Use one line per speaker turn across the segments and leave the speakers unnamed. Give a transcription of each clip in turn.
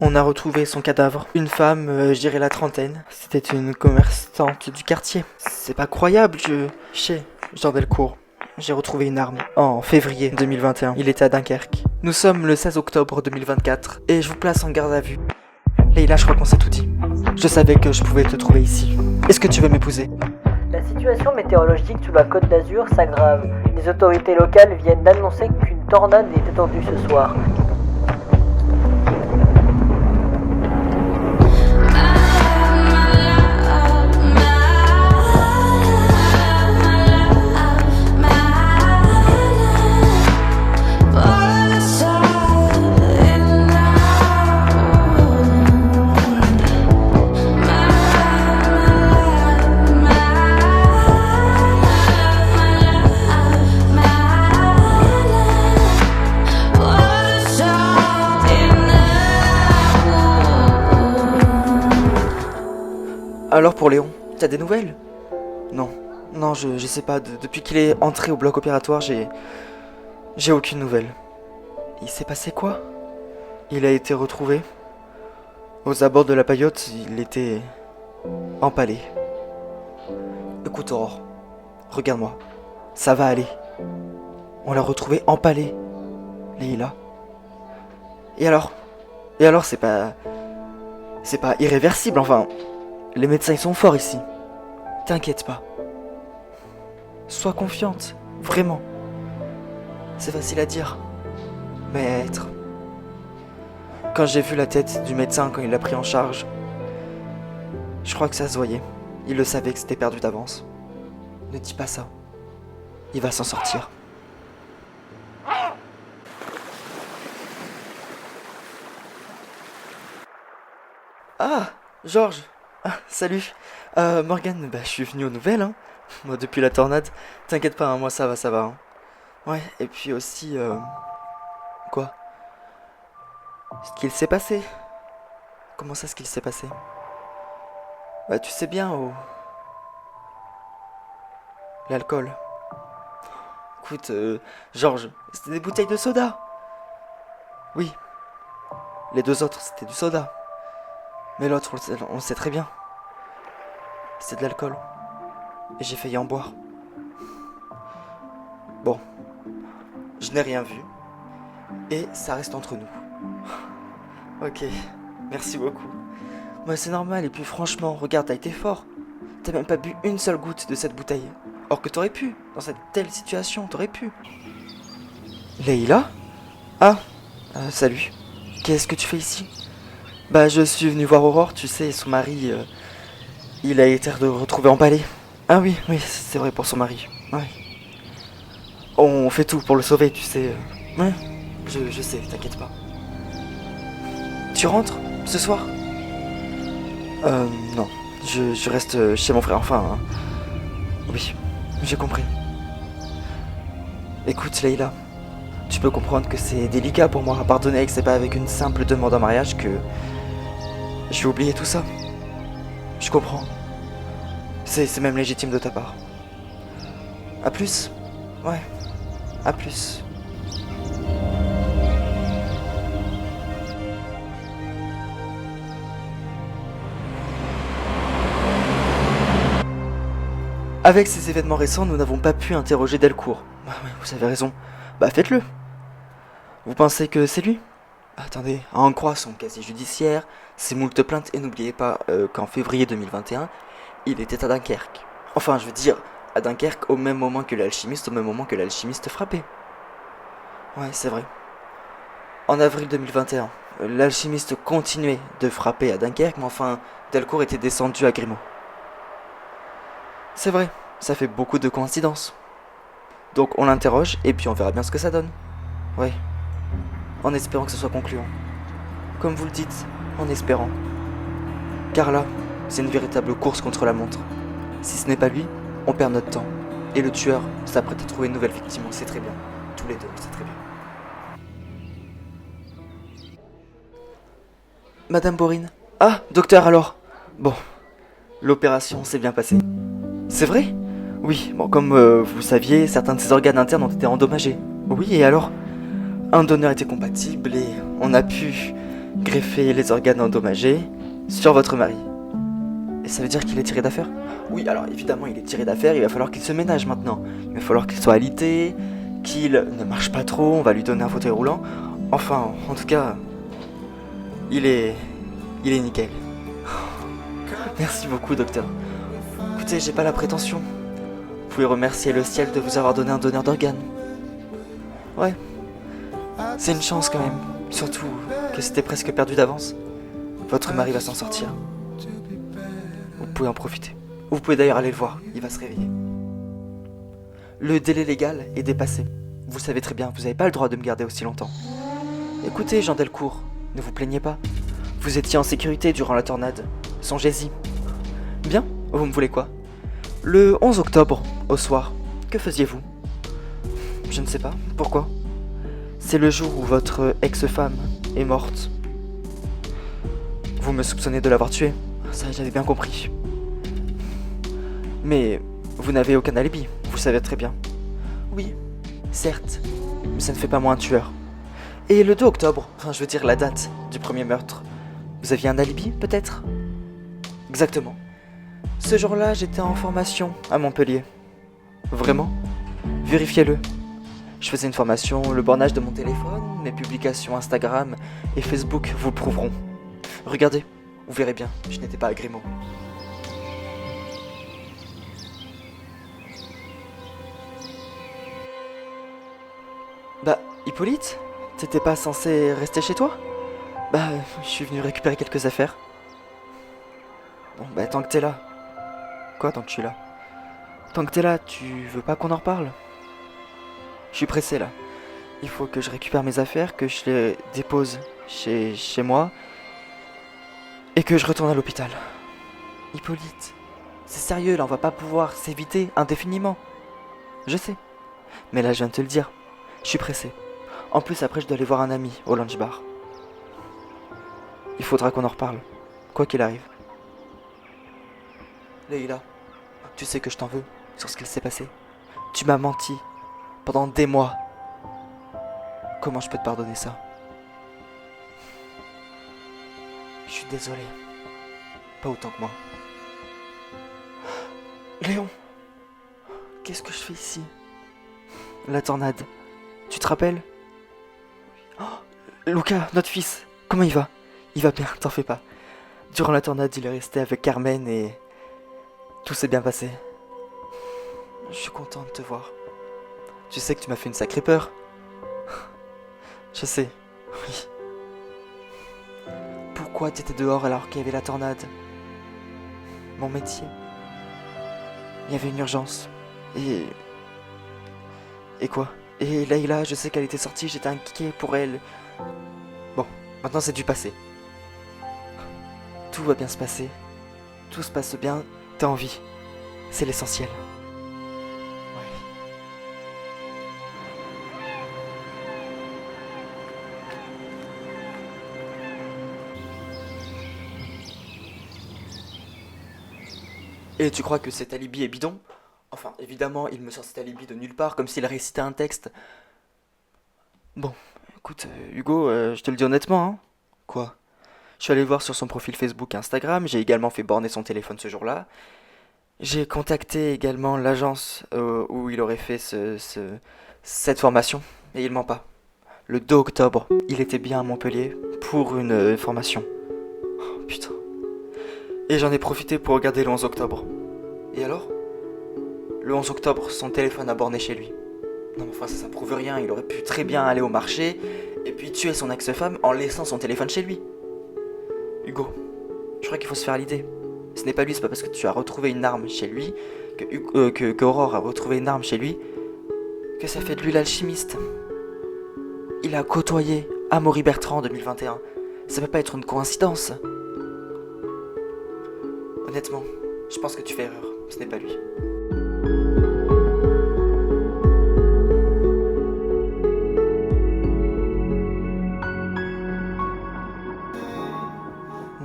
On a retrouvé son cadavre. Une femme, je dirais la trentaine. C'était une commerçante du quartier. C'est pas croyable, Chez Jean Delcourt. J'ai retrouvé une arme. En février 2021. Il était à Dunkerque. Nous sommes le 16 octobre 2024. Et je vous place en garde à vue. Leïla, je crois qu'on s'est tout dit. Je savais que je pouvais te trouver ici. Est-ce que tu veux m'épouser?
La situation météorologique sur la Côte d'Azur s'aggrave. Les autorités locales viennent d'annoncer qu'une tornade est attendue ce soir.
Alors pour Léon, t'as des nouvelles? Non, non, je sais pas. Depuis qu'il est entré au bloc opératoire, j'ai aucune nouvelle. Il s'est passé quoi? Il a été retrouvé. Aux abords de la paillote, il était empalé. Écoute Aurore, regarde-moi. Ça va aller. On l'a retrouvé empalé. Leïla. Et alors, c'est pas irréversible, enfin. Les médecins ils sont forts ici. T'inquiète pas. Sois confiante, vraiment. C'est facile à dire, mais à être. Quand j'ai vu la tête du médecin quand il l'a pris en charge, je crois que ça se voyait. Il le savait que c'était perdu d'avance. Ne dis pas ça. Il va s'en sortir. Ah, Georges. Ah, salut. Morgane, je suis venu aux nouvelles, hein. Moi, depuis la tornade. T'inquiète pas, hein, moi ça va, hein. Ouais, et puis aussi, Quoi? Ce qu'il s'est passé. Comment ça, ce qu'il s'est passé? Bah, tu sais bien, l'alcool. Écoute, Georges, c'était des bouteilles de soda. Oui. Les deux autres, c'était du soda. Mais l'autre, on le sait très bien. C'est de l'alcool. Et j'ai failli en boire. Bon. Je n'ai rien vu. Et ça reste entre nous. Ok. Merci beaucoup. Moi, c'est normal. Et puis franchement, regarde, t'as été fort. T'as même pas bu une seule goutte de cette bouteille. Or que t'aurais pu. Dans cette telle situation, t'aurais pu. Leïla? Ah. Salut. Qu'est-ce que tu fais ici? Bah, je suis venu voir Aurore, tu sais, son mari, il a été retrouvé emballé. Ah oui, c'est vrai pour son mari, ouais. On fait tout pour le sauver, tu sais. Ouais, je sais, t'inquiète pas. Tu rentres, ce soir? Non, je reste chez mon frère, enfin, hein. Oui, j'ai compris. Écoute, Leïla, tu peux comprendre que c'est délicat pour moi à pardonner et que c'est pas avec une simple demande en mariage que... Je vais oublier tout ça. Je comprends. C'est même légitime de ta part. À plus. Ouais. À plus. Avec ces événements récents, nous n'avons pas pu interroger Delcourt. Ouais, vous avez raison. Bah faites-le. Vous pensez que c'est lui? Attendez, à en croire son casier judiciaire, ses moultes plaintes, et n'oubliez pas qu'en février 2021, il était à Dunkerque. Enfin, je veux dire, à Dunkerque au même moment que l'alchimiste frappait. Ouais, c'est vrai. En avril 2021, l'alchimiste continuait de frapper à Dunkerque, mais enfin, Delcourt était descendu à Grimaud. C'est vrai, ça fait beaucoup de coïncidences. Donc on l'interroge, et puis on verra bien ce que ça donne. Ouais. En espérant que ce soit concluant. Comme vous le dites, en espérant. Car là, c'est une véritable course contre la montre. Si ce n'est pas lui, on perd notre temps. Et le tueur s'apprête à trouver une nouvelle victime, on sait très bien. Tous les deux, on sait très bien. Madame Bourrine. Ah, docteur alors. Bon, l'opération s'est bien passée. C'est vrai? Oui, bon, comme vous saviez, certains de ses organes internes ont été endommagés. Oui, et alors? Un donneur était compatible et on a pu greffer les organes endommagés sur votre mari. Et ça veut dire qu'il est tiré d'affaire? Oui, alors évidemment il est tiré d'affaire, il va falloir qu'il se ménage maintenant. Il va falloir qu'il soit alité, qu'il ne marche pas trop, on va lui donner un fauteuil roulant. Enfin, en tout cas, il est nickel. Merci beaucoup, docteur. Écoutez, j'ai pas la prétention. Vous pouvez remercier le ciel de vous avoir donné un donneur d'organes. Ouais, c'est une chance quand même. Surtout que c'était presque perdu d'avance. Votre mari va s'en sortir. Vous pouvez en profiter. Vous pouvez d'ailleurs aller le voir, il va se réveiller. Le délai légal est dépassé. Vous savez très bien, vous n'avez pas le droit de me garder aussi longtemps. Écoutez, Jean Delcourt, ne vous plaignez pas. Vous étiez en sécurité durant la tornade. Songez-y. Bien, vous me voulez quoi? Le 11 octobre, au soir, que faisiez-vous? Je ne sais pas, pourquoi? C'est le jour où votre ex-femme est morte. Vous me soupçonnez de l'avoir tuée, ça j'avais bien compris. Mais vous n'avez aucun alibi, vous le savez très bien. Oui, certes, mais ça ne fait pas moi un tueur. Et le 2 octobre, enfin je veux dire la date du premier meurtre, vous aviez un alibi peut-être? Exactement. Ce jour-là, j'étais en formation à Montpellier. Vraiment? Vérifiez-le. Je faisais une formation, le bornage de mon téléphone, mes publications Instagram et Facebook vous le prouveront. Regardez, vous verrez bien, je n'étais pas à Grimaud. Bah, Hippolyte, t'étais pas censé rester chez toi? Bah, je suis venu récupérer quelques affaires. Bon, bah tant que t'es là. Quoi, tant que je suis là? Tant que t'es là, tu veux pas qu'on en reparle? Je suis pressé là. Il faut que je récupère mes affaires, que je les dépose chez moi et que je retourne à l'hôpital. Hippolyte, c'est sérieux là, on va pas pouvoir s'éviter indéfiniment. Je sais. Mais là, je viens de te le dire. Je suis pressé. En plus, après, je dois aller voir un ami au lunch bar. Il faudra qu'on en reparle, quoi qu'il arrive. Leïla, tu sais que je t'en veux sur ce qu'il s'est passé. Tu m'as menti pendant des mois. Comment je peux te pardonner ça? Je suis désolé. Pas autant que moi. Léon, qu'est-ce que je fais ici? La tornade. Tu te rappelles? Oh, Lucas, notre fils, comment il va? Il va bien, t'en fais pas. Durant la tornade, il est resté avec Carmen et tout s'est bien passé. Je suis content de te voir. Tu sais que tu m'as fait une sacrée peur. Je sais, oui. Pourquoi t'étais dehors alors qu'il y avait la tornade? Mon métier. Il y avait une urgence. Et quoi? Et Leïla, je sais qu'elle était sortie, j'étais inquiet pour elle. Bon, maintenant c'est du passé. Tout va bien se passer. Tout se passe bien, t'es en vie. C'est l'essentiel. Et tu crois que cet alibi est bidon? Enfin, évidemment, il me sort cet alibi de nulle part, comme s'il récitait un texte. Bon, écoute, Hugo, je te le dis honnêtement, hein. Quoi? Je suis allé voir sur son profil Facebook et Instagram, j'ai également fait borner son téléphone ce jour-là. J'ai contacté également l'agence où il aurait fait cette formation, et il ment pas. Le 2 octobre, il était bien à Montpellier pour une formation. Oh, putain. Et j'en ai profité pour regarder le 11 octobre. Et alors? Le 11 octobre, son téléphone a borné chez lui. Non mais enfin ça prouve rien, il aurait pu très bien aller au marché et puis tuer son ex-femme en laissant son téléphone chez lui. Hugo, je crois qu'il faut se faire l'idée. Ce n'est pas lui, c'est pas parce que tu as retrouvé une arme chez lui, que Aurore a retrouvé une arme chez lui, que ça fait de lui l'alchimiste. Il a côtoyé Amaury Bertrand en 2021. Ça peut pas être une coïncidence. Honnêtement, je pense que tu fais erreur. Ce n'est pas lui.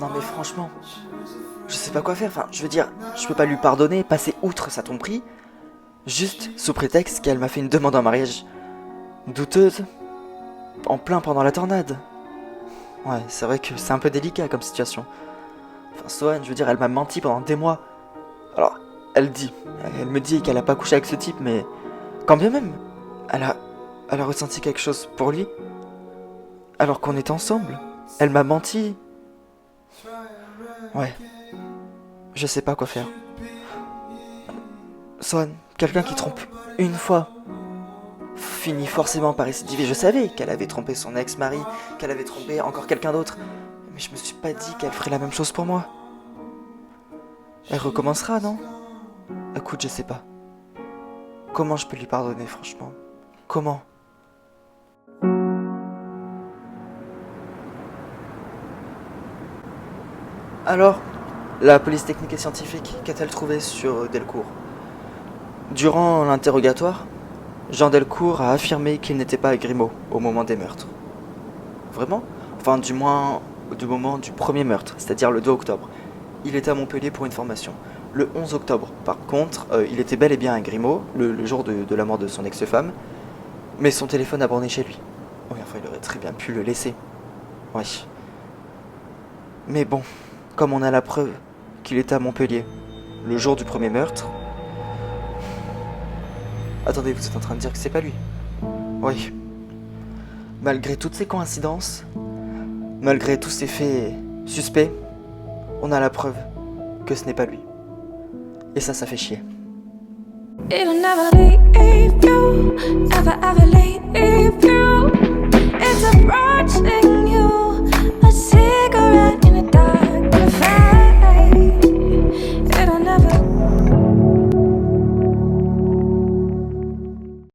Non mais franchement, je sais pas quoi faire. Enfin, je veux dire, je peux pas lui pardonner, passer outre sa tromperie, juste sous prétexte qu'elle m'a fait une demande en mariage douteuse, en plein pendant la tornade. Ouais, c'est vrai que c'est un peu délicat comme situation. Enfin, Sohan, je veux dire, elle m'a menti pendant des mois. Alors, elle me dit qu'elle a pas couché avec ce type, mais quand bien même, elle a, elle a ressenti quelque chose pour lui, alors qu'on était ensemble. Elle m'a menti. Ouais, je sais pas quoi faire. Sohan, quelqu'un qui trompe une fois finit forcément par récidiver. Je savais qu'elle avait trompé son ex-mari, qu'elle avait trompé encore quelqu'un d'autre, mais je me suis pas dit qu'elle ferait la même chose pour moi. Elle recommencera, non? Écoute, je sais pas. Comment je peux lui pardonner, franchement? Comment? Alors, la police technique et scientifique, qu'a-t-elle trouvé sur Delcourt? Durant l'interrogatoire, Jean Delcourt a affirmé qu'il n'était pas à Grimaud au moment des meurtres. Vraiment? Enfin, du moins, du moment du premier meurtre, c'est-à-dire le 2 octobre. Il était à Montpellier pour une formation. Le 11 octobre, par contre, il était bel et bien à Grimaud, le jour de la mort de son ex-femme, mais son téléphone a borné chez lui. Oui, enfin, il aurait très bien pu le laisser. Oui. Mais bon, comme on a la preuve qu'il était à Montpellier, le jour du premier meurtre... Attendez, vous êtes en train de dire que c'est pas lui? Oui. Malgré toutes ces coïncidences, malgré tous ces faits suspects, on a la preuve que ce n'est pas lui. Et ça fait chier.
It'll never leave you, never ever leave